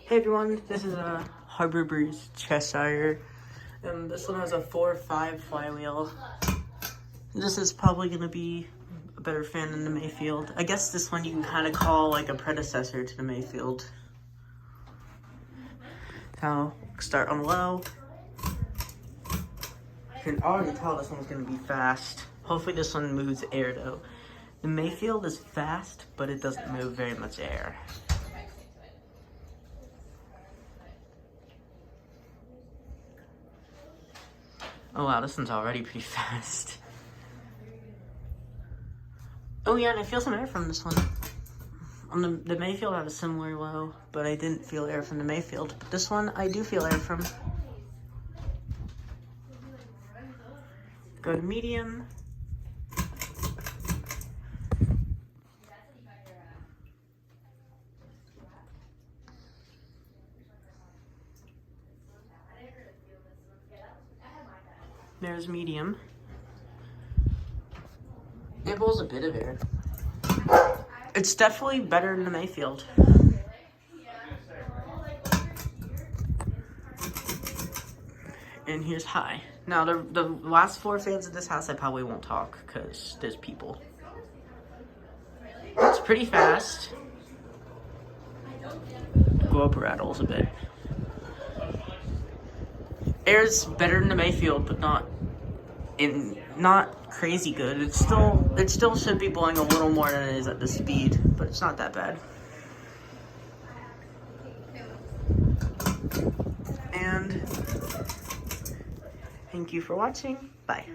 Hey everyone, this is Harbor Breeze Chesire, and this one has a 4.5 flywheel. This is probably going to be a better fan than the Mayfield. I guess this one you can kind of call like a predecessor to the Mayfield. So, start on low. You can already tell this one's going to be fast. Hopefully this one moves air though. The Mayfield is fast, but it doesn't move very much air. Oh wow, this one's already pretty fast. Oh yeah, and I feel some air from this one. On the Mayfield I had a similar low, but I didn't feel air from the Mayfield. But this one, I do feel air from. Go to medium. There's medium. It pulls a bit of air. It's definitely better than the Mayfield. And here's high. Now, the last 4 fans of this house, I probably won't talk because there's people. It's pretty fast. Go up rattles a bit. Air's better than the Mayfield, but not crazy good. It still should be blowing a little more than it is at the speed, but it's not that bad. And thank you for watching. Bye.